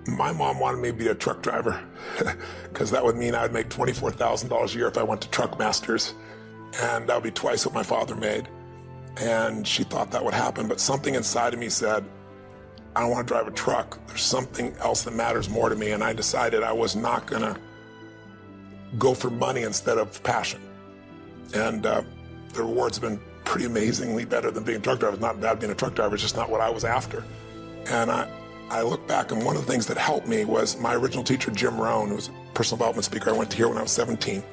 My mom wanted me to be a truck driver because that would mean I'd make $24,000 a year if I went to Truck Masters, and that would be twice what my father made. And she thought that would happen, but something inside of me said, I don't want to drive a truck. There's something else that matters more to me, and I decided I was not gonna go for money instead of passion. And the rewards have been pretty amazingly better than being a truck driver. It's not bad being a truck driver, it's just not what I was after. And I look back, and one of the things that helped me was my original teacher, Jim Rohn, who was a personal development speaker. I went to hear when I was 17.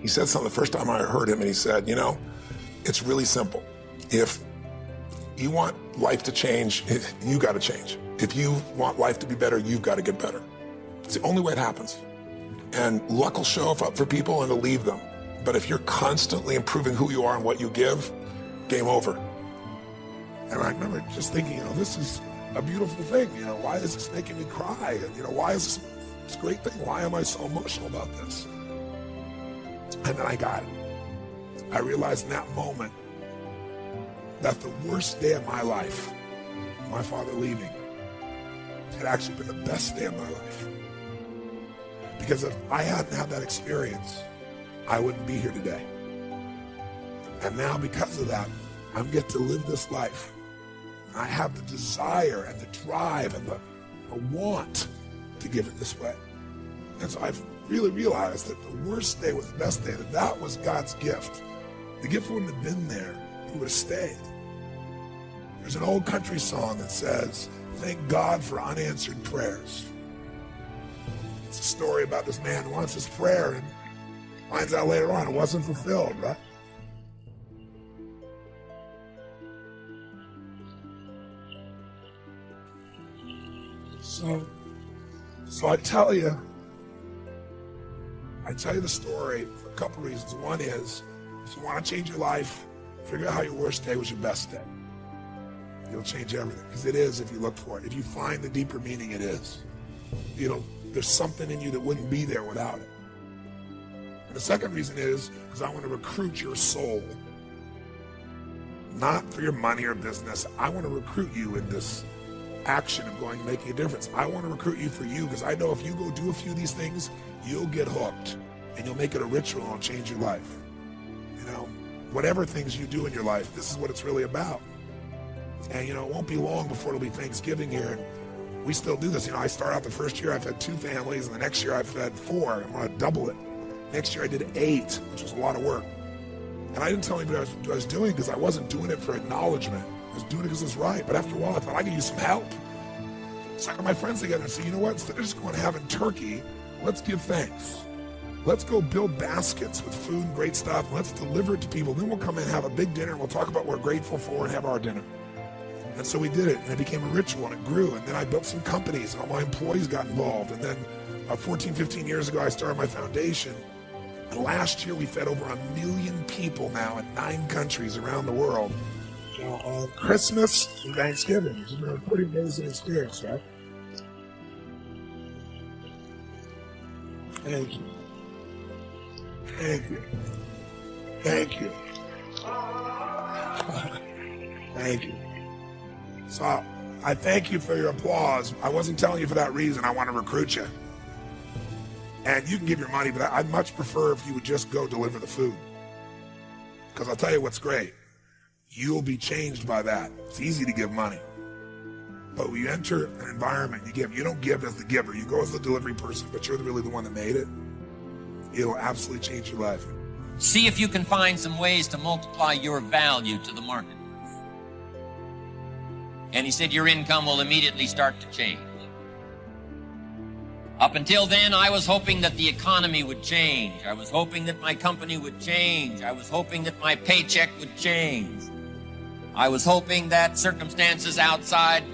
He said something the first time I heard him, and he said, you know, it's really simple. If you want life to change, you got to change. If you want life to be better, you've got to get better. It's the only way it happens. And luck will show up for people and it'll leave them. But if you're constantly improving who you are and what you give, game over. And I remember just thinking, you know, this is a beautiful thing. You know, why is this making me cry? And, you know, why is this great thing? Why am I so emotional about this? And then I got it. I realized in that moment that the worst day of my life, my father leaving, had actually been the best day of my life. Because if I hadn't had that experience, I wouldn't be here today. And now because of that, I get to live this life. I have the desire and the drive and the want to give it this way. And so I've really realized that the worst day was the best day, that was God's gift. The gift wouldn't have been there, it would have stayed. There's an old country song that says, thank God for unanswered prayers. It's a story about this man who wants his prayer and finds out later on it wasn't fulfilled, right? So I tell you the story for a couple reasons. One is, if you want to change your life, figure out how your worst day was your best day. It'll change everything, because it is if you look for it. If you find the deeper meaning, it is. There's something in you that wouldn't be there without it. And the second reason is because I want to recruit your soul. Not for your money or business. I want to recruit you in this action of going and making a difference. I want to recruit you for you, because I know if you go do a few of these things, you'll get hooked and you'll make it a ritual and it'll change your life. You know, whatever things you do in your life, this is what it's really about. And you know, it won't be long before it'll be Thanksgiving here, and we still do this. You know, I start out the first year I fed 2 families, and the next year I fed 4. I'm going to double it. Next year I did 8, which was a lot of work. And I didn't tell anybody what I was doing, because I wasn't doing it for acknowledgement. I was doing it because it was right. But after a while I thought I could use some help. So I got my friends together and said, you know what, instead of just going and having turkey, let's give thanks. Let's go build baskets with food and great stuff. Let's deliver it to people. Then we'll come in and have a big dinner, and we'll talk about what we're grateful for and have our dinner. And so we did it, and it became a ritual, and it grew. And then I built some companies, and all my employees got involved. And then 14, 15 years ago, I started my foundation. And last year, we fed over 1 million people now in 9 countries around the world. You know, on Christmas and Thanksgiving, which has been a pretty amazing experience, right? Thank you. Thank you. Thank you. Thank you. So I thank you for your applause. I wasn't telling you for that reason. I want to recruit you. And you can give your money, but I'd much prefer if you would just go deliver the food. Because I'll tell you what's great. You'll be changed by that. It's easy to give money. But when you enter an environment, you give. You don't give as the giver. You go as the delivery person, but you're really the one that made it. It'll absolutely change your life. See if you can find some ways to multiply your value to the market. And he said your income will immediately start to change. Up until then, I was hoping that the economy would change. I was hoping that my company would change. I was hoping that my paycheck would change. I was hoping that circumstances outside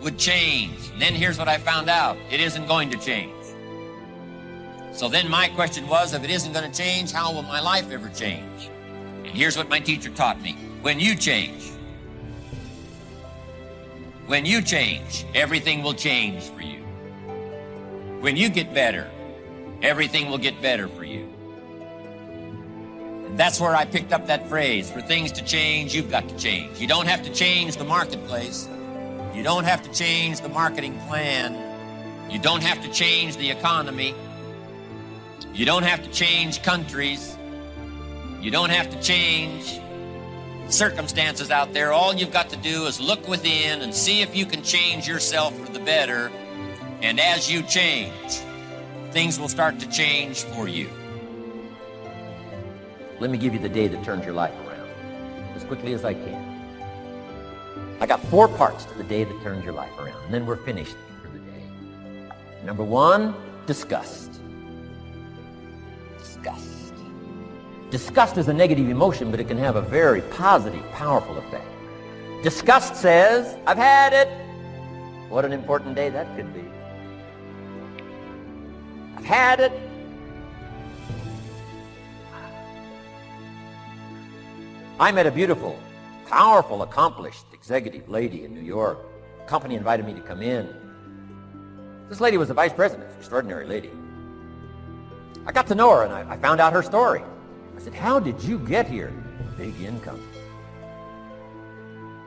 would change. And then here's what I found out. It isn't going to change. So then my question was, if it isn't going to change, how will my life ever change? And here's what my teacher taught me. When you change, everything will change for you. When you get better, everything will get better for you. And that's where I picked up that phrase, for things to change, you've got to change. You don't have to change the marketplace. You don't have to change the marketing plan. You don't have to change the economy. You don't have to change countries. You don't have to change circumstances out there. All you've got to do is look within and see if you can change yourself for the better. And as you change, things will start to change for you. Let me give you the day that turns your life around, as quickly as I can. I got 4 parts to the day that turns your life around, and then we're finished for the day. Number 1, disgust. Disgust. Disgust is a negative emotion, but it can have a very positive, powerful effect. Disgust says, I've had it. What an important day that could be. I've had it. I met a beautiful, powerful, accomplished executive lady in New York. The company invited me to come in. This lady was a vice president, extraordinary lady. I got to know her, and I found out her story. I said, how did you get here? Big income.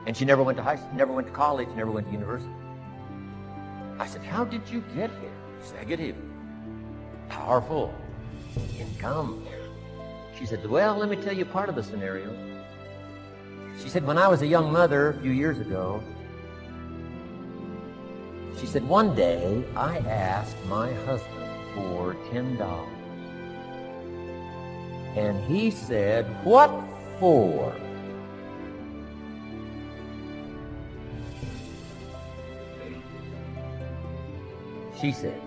And she never went to high school, never went to college, never went to university. I said, how did you get here? Executive, powerful, income. She said, well, let me tell you part of the scenario. She said, when I was a young mother a few years ago, she said, one day I asked my husband for $10. And he said, what for? She said,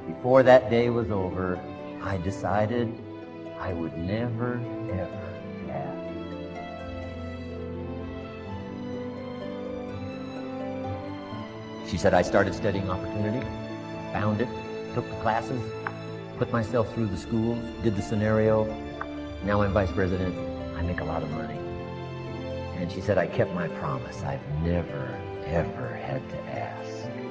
before that day was over, I decided I would never, ever ask. She said, I started studying opportunity, found it, took the classes, put myself through the schools, did the scenario. Now I'm vice president. I make a lot of money. And she said, I kept my promise. I've never, ever had to ask again.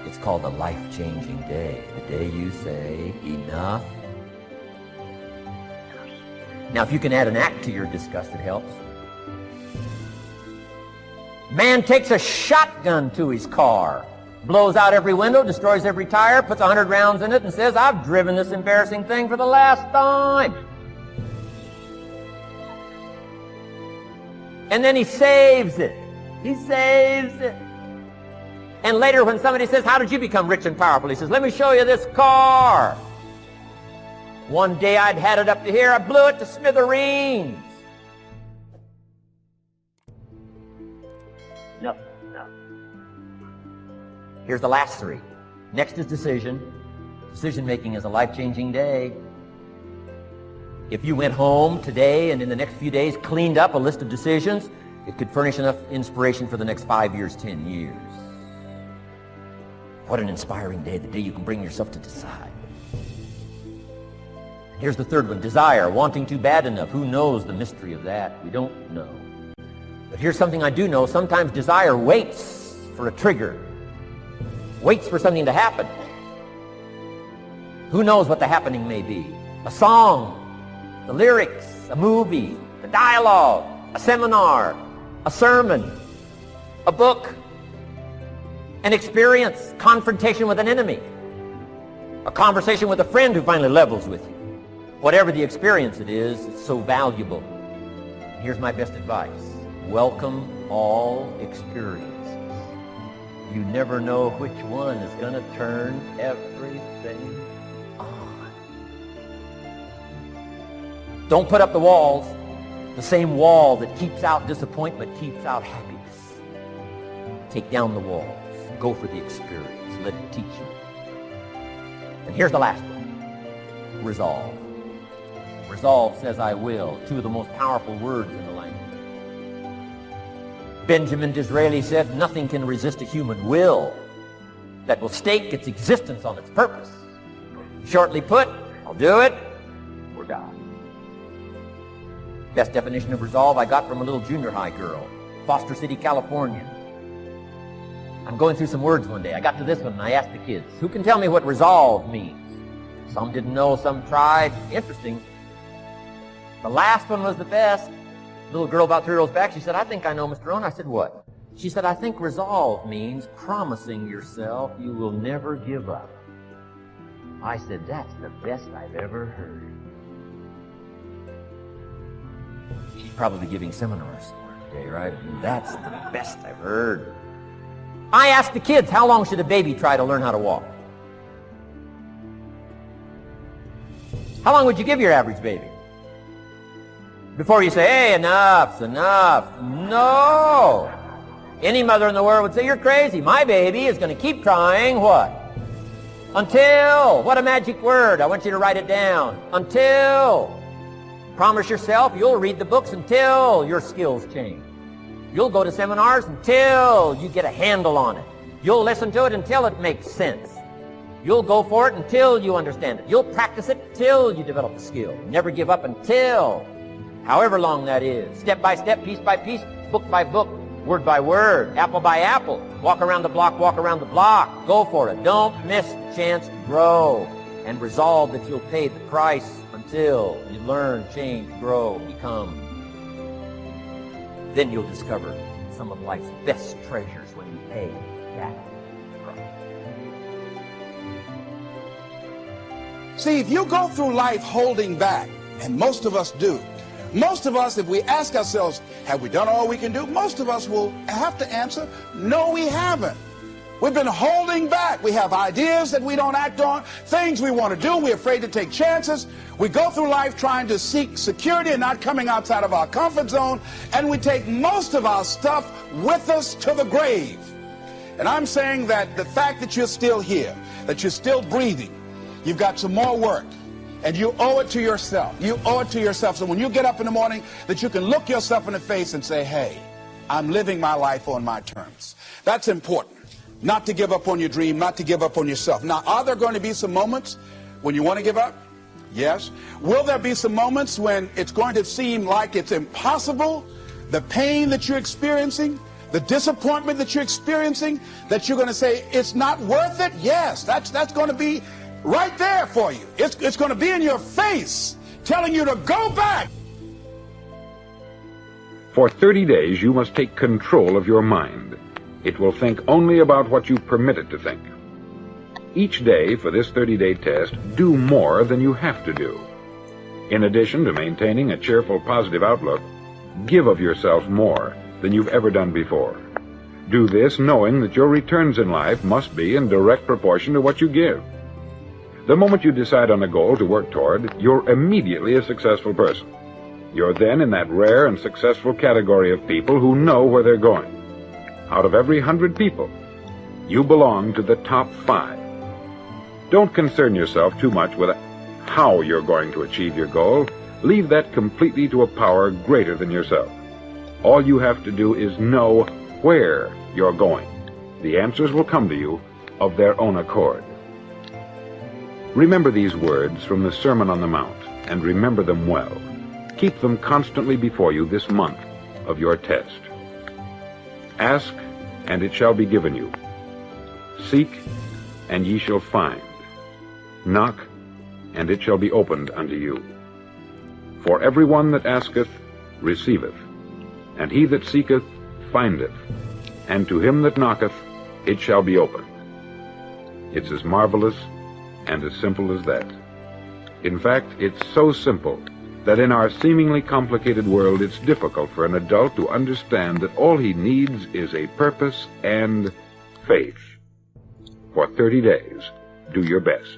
It's called a life-changing day. The day you say, enough. Now, if you can add an act to your disgust, it helps. Man takes a shotgun to his car, blows out every window, destroys every tire, puts 100 rounds in it, and says, I've driven this embarrassing thing for the last time. And then he saves it. He saves it. And later when somebody says, how did you become rich and powerful? He says, let me show you this car. One day I'd had it up to here, I blew it to smithereens. No. Here's the last 3. Next is decision. Decision-making is a life-changing day. If you went home today and in the next few days cleaned up a list of decisions, it could furnish enough inspiration for the next 5 years, 10 years. What an inspiring day, the day you can bring yourself to decide. Here's the 3rd one, desire, wanting too bad enough. Who knows the mystery of that? We don't know. But here's something I do know. Sometimes desire waits for a trigger, waits for something to happen. Who knows what the happening may be? A song, the lyrics, a movie, a dialogue, a seminar, a sermon, a book, an experience, confrontation with an enemy, a conversation with a friend who finally levels with you. Whatever the experience it is, it's so valuable. Here's my best advice. Welcome all experiences. You never know which one is going to turn everything on. Don't put up the walls. The same wall that keeps out disappointment keeps out happiness. Take down the walls. Go for the experience. Let it teach you. And here's the last one. Resolve. Resolve says I will. 2 of the most powerful words in the language. Benjamin Disraeli said, nothing can resist a human will that will stake its existence on its purpose. Shortly put, I'll do it or die. Best definition of resolve I got from a little junior high girl, Foster City, California. I'm going through some words one day. I got to this one and I asked the kids, who can tell me what resolve means? Some didn't know, some tried. Interesting. The last one was the best. Little girl about 3 rows back, she said, I think I know, Mr. Rohn. I said, what? She said, I think resolve means promising yourself you will never give up. I said, that's the best I've ever heard. She's probably giving seminars somewhere today, right? And that's the best I've heard. I asked the kids, how long should a baby try to learn how to walk? How long would you give your average baby? Before you say, hey, enough's enough. No. Any mother in the world would say, you're crazy. My baby is going to keep trying what? Until. What a magic word. I want you to write it down. Until. Promise yourself you'll read the books until your skills change. You'll go to seminars until you get a handle on it. You'll listen to it until it makes sense. You'll go for it until you understand it. You'll practice it until you develop the skill. Never give up until, however long that is. Step by step, piece by piece, book by book, word by word, apple by apple. Walk around the block, walk around the block. Go for it. Don't miss the chance to grow. And resolve that you'll pay the price until you learn, change, grow, become. Then you'll discover some of life's best treasures when you pay that price. See, if you go through life holding back, and most of us do, most of us, if we ask ourselves, have we done all we can do? Most of us will have to answer, no, we haven't. We've been holding back. We have ideas that we don't act on, things we want to do. We're afraid to take chances. We go through life trying to seek security and not coming outside of our comfort zone, and we take most of our stuff with us to the grave. And I'm saying that the fact that you're still here, that you're still breathing, you've got some more work, and you owe it to yourself. You owe it to yourself. So when you get up in the morning, that you can look yourself in the face and say, hey, I'm living my life on my terms. That's important. Not to give up on your dream, not to give up on yourself. Now, are there going to be some moments when you want to give up? Yes. Will there be some moments when it's going to seem like it's impossible? The pain that you're experiencing, the disappointment that you're experiencing, that you're going to say, it's not worth it? Yes, that's going to be right there for you. It's going to be in your face, telling you to go back. For 30 days, you must take control of your mind. It will think only about what you permit it to think. Each day for this 30-day test, do more than you have to do. In addition to maintaining a cheerful, positive outlook, give of yourself more than you've ever done before. Do this knowing that your returns in life must be in direct proportion to what you give. The moment you decide on a goal to work toward, you're immediately a successful person. You're then in that rare and successful category of people who know where they're going. Out of every 100 people, you belong to the top 5. Don't concern yourself too much with how you're going to achieve your goal. Leave that completely to a power greater than yourself. All you have to do is know where you're going. The answers will come to you of their own accord. Remember these words from the Sermon on the Mount, and remember them well. Keep them constantly before you this month of your test. Ask, and it shall be given you. Seek, and ye shall find. Knock, and it shall be opened unto you. For every one that asketh receiveth, and he that seeketh findeth, and to him that knocketh it shall be opened. It's as marvelous and as simple as that. In fact, it's so simple that in our seemingly complicated world it's difficult for an adult to understand that all he needs is a purpose and faith. For 30 days, do your best.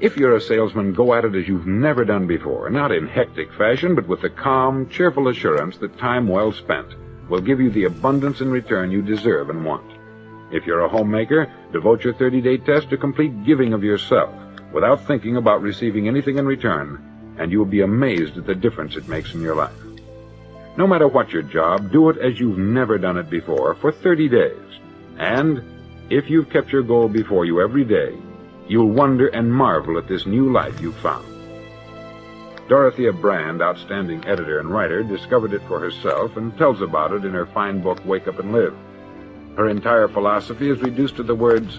If you're a salesman, go at it as you've never done before, not in hectic fashion, but with the calm, cheerful assurance that time well spent will give you the abundance in return you deserve and want. If you're a homemaker, devote your 30-day test to complete giving of yourself without thinking about receiving anything in return, and you will be amazed at the difference it makes in your life. No matter what your job, do it as you've never done it before for 30 days. And if you've kept your goal before you every day, you'll wonder and marvel at this new life you've found. Dorothea Brand, outstanding editor and writer, discovered it for herself and tells about it in her fine book, Wake Up and Live. Her entire philosophy is reduced to the words,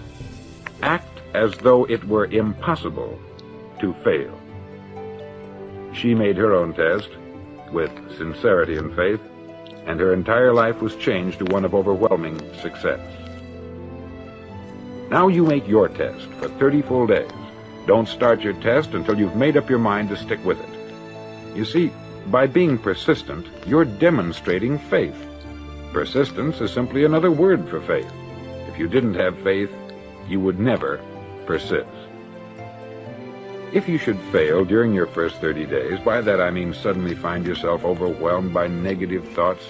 act as though it were impossible to fail. She made her own test with sincerity and faith, and her entire life was changed to one of overwhelming success. Now you make your test for 30 full days. Don't start your test until you've made up your mind to stick with it. You see, by being persistent, you're demonstrating faith. Persistence is simply another word for faith. If you didn't have faith, you would never persist. If you should fail during your first 30 days, by that I mean suddenly find yourself overwhelmed by negative thoughts,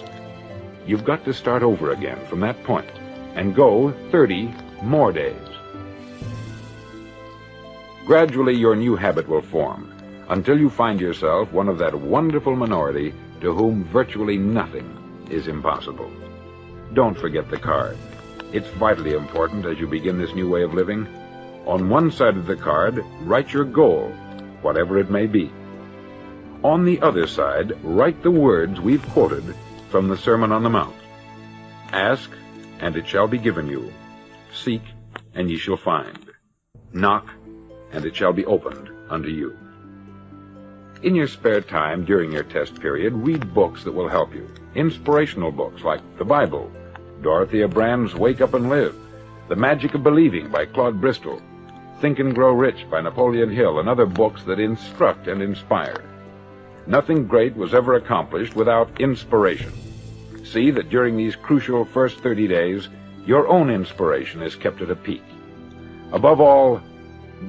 you've got to start over again from that point and go 30 more days. Gradually, your new habit will form until you find yourself one of that wonderful minority to whom virtually nothing is impossible. Don't forget the card. It's vitally important as you begin this new way of living. On one side of the card, write your goal, whatever it may be. On the other side, write the words we've quoted from the Sermon on the Mount. Ask, and it shall be given you. Seek, and ye shall find. Knock, and it shall be opened unto you. In your spare time during your test period, read books that will help you. Inspirational books like the Bible, Dorothea Brand's Wake Up and Live, The Magic of Believing by Claude Bristol, Think and Grow Rich by Napoleon Hill, and other books that instruct and inspire. Nothing great was ever accomplished without inspiration. See that during these crucial first 30 days, your own inspiration is kept at a peak. Above all,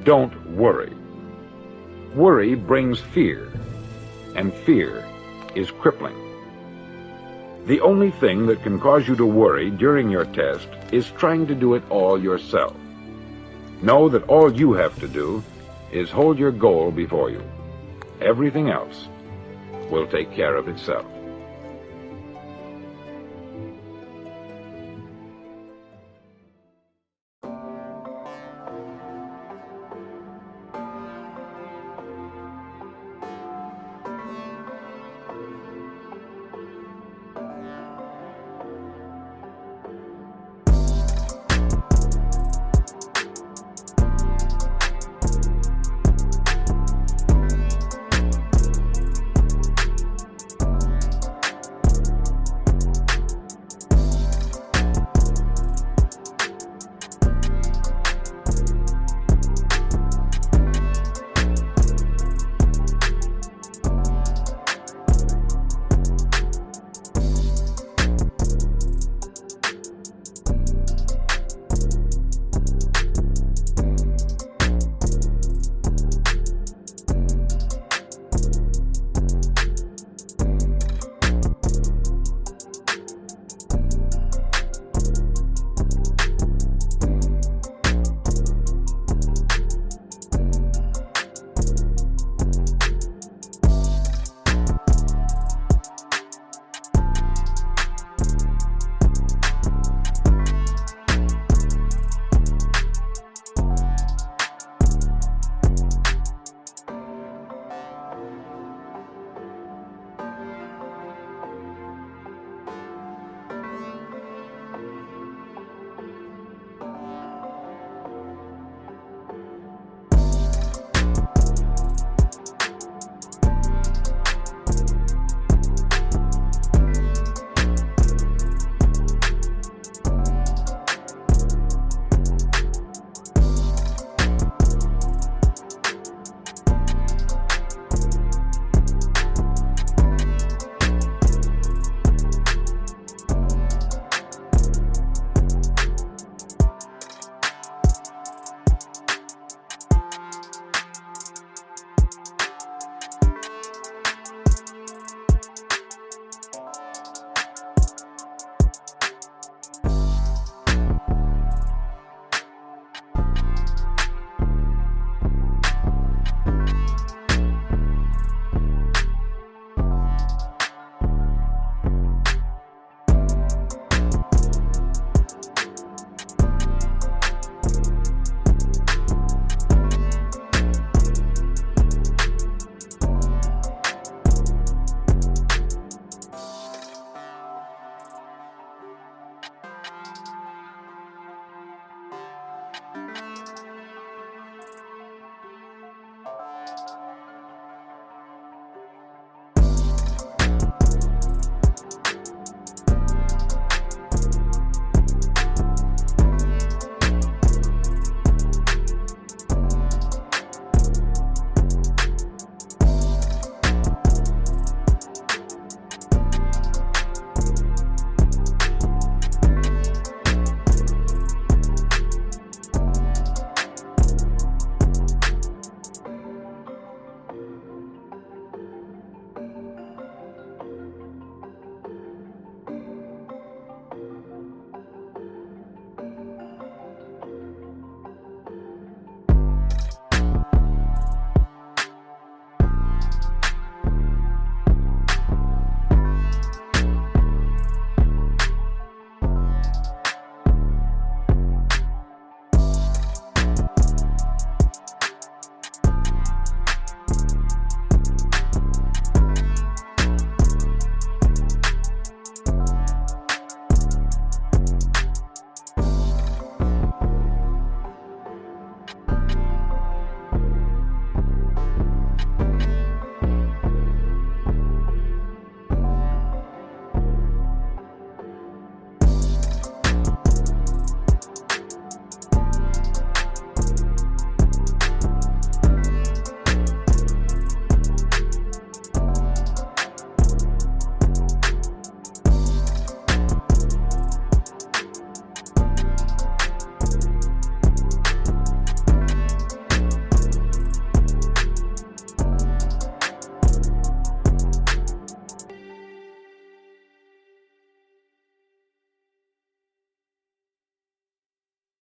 don't worry. Worry brings fear, and fear is crippling. The only thing that can cause you to worry during your test is trying to do it all yourself. Know that all you have to do is hold your goal before you. Everything else will take care of itself.